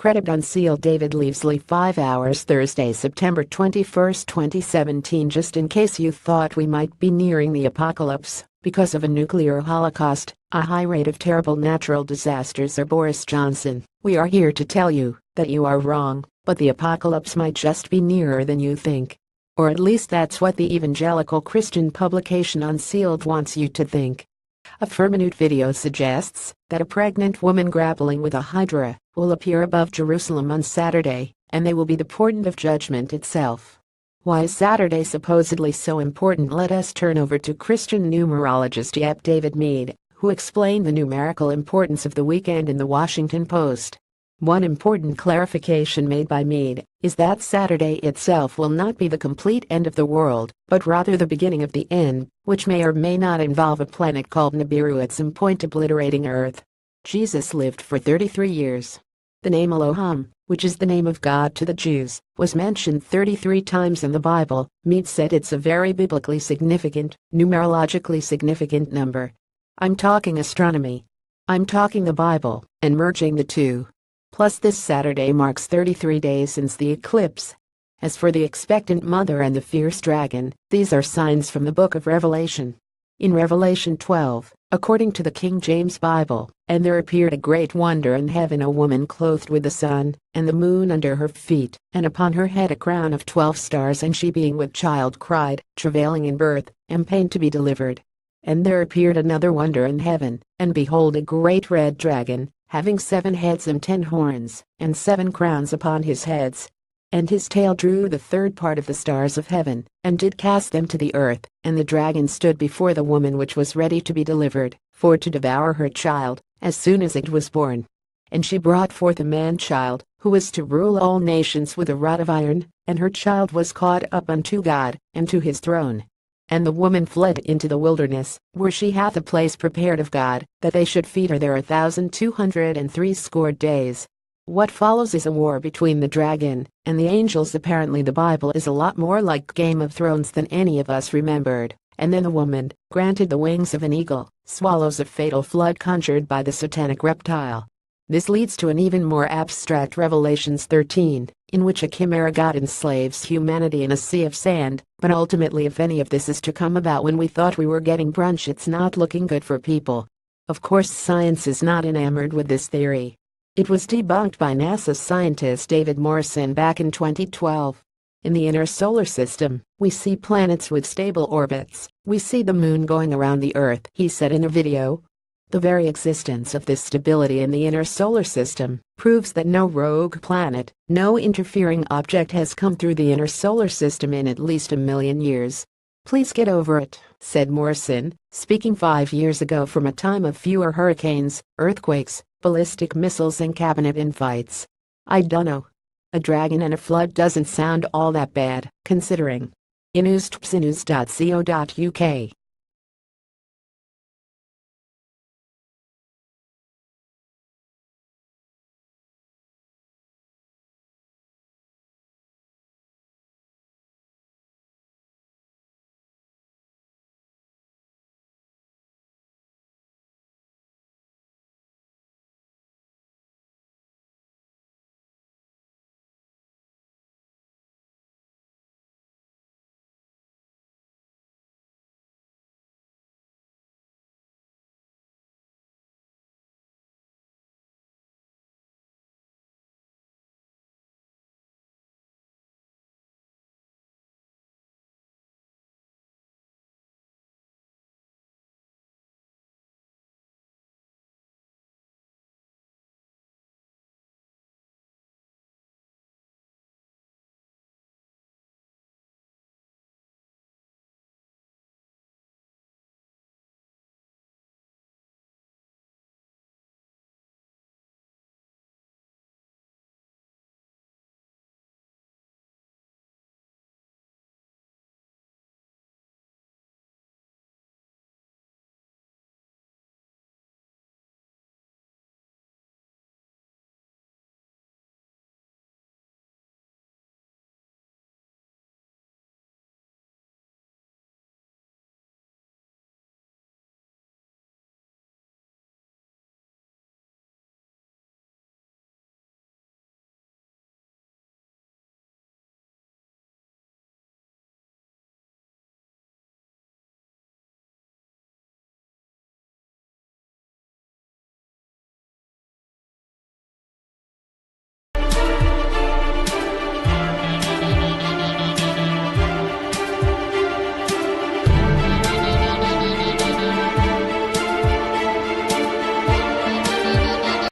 Credit Unsealed David Levesley 5 hours Thursday, September 21, 2017. Just in case you thought we might be nearing the apocalypse because of a nuclear holocaust, a high rate of terrible natural disasters, or Boris Johnson, we are here to tell you that you are wrong, but the apocalypse might just be nearer than you think. Or at least that's what the evangelical Christian publication Unsealed wants you to think. A 4-minute video suggests that a pregnant woman grappling with a hydra will appear above Jerusalem on Saturday, and they will be the portent of judgment itself. Why is Saturday supposedly so important? Let us turn over to Christian numerologist David Meade, who explained the numerical importance of the weekend in the Washington Post. One important clarification made by Meade is that Saturday itself will not be the complete end of the world, but rather the beginning of the end, which may or may not involve a planet called Nibiru at some point obliterating Earth. Jesus lived for 33 years. The name Elohim, which is the name of God to the Jews, was mentioned 33 times in the Bible. Meade said it's a very biblically significant, numerologically significant number. I'm talking astronomy. I'm talking the Bible, and merging the two. Plus, this Saturday marks 33 days since the eclipse. As for the expectant mother and the fierce dragon, these are signs from the book of Revelation. In Revelation 12, according to the King James Bible, "And there appeared a great wonder in heaven, a woman clothed with the sun, and the moon under her feet, and upon her head a crown of 12 stars, and she being with child cried, travailing in birth, and pain to be delivered. And there appeared another wonder in heaven, and behold, a great red dragon, having 7 heads and 10 horns, and 7 crowns upon his heads. And his tail drew the third part of the stars of heaven, and did cast them to the earth. And the dragon stood before the woman which was ready to be delivered, for to devour her child, as soon as it was born. And she brought forth a man-child, who was to rule all nations with a rod of iron, and her child was caught up unto God, and to his throne. And the woman fled into the wilderness, where she hath a place prepared of God, that they should feed her there 1,260 days. What follows is a war between the dragon and the angels. Apparently the Bible is a lot more like Game of Thrones than any of us remembered. And then the woman, granted the wings of an eagle, swallows a fatal flood conjured by the satanic reptile. This leads to an even more abstract Revelations 13, in which a chimera god enslaves humanity in a sea of sand. But ultimately, if any of this is to come about when we thought we were getting brunch, it's not looking good for people. Of course, science is not enamored with this theory. It was debunked by NASA scientist David Morrison back in 2012. In the inner solar system, we see planets with stable orbits. We see the moon going around the Earth, he said in a video. The very existence of this stability in the inner solar system proves that no rogue planet, no interfering object has come through the inner solar system in at least 1 million years. Please get over it, said Morrison, speaking 5 years ago from a time of fewer hurricanes, earthquakes, ballistic missiles and cabinet infights. I dunno. A dragon and a flood doesn't sound all that bad, considering. Inustpsinus.co.uk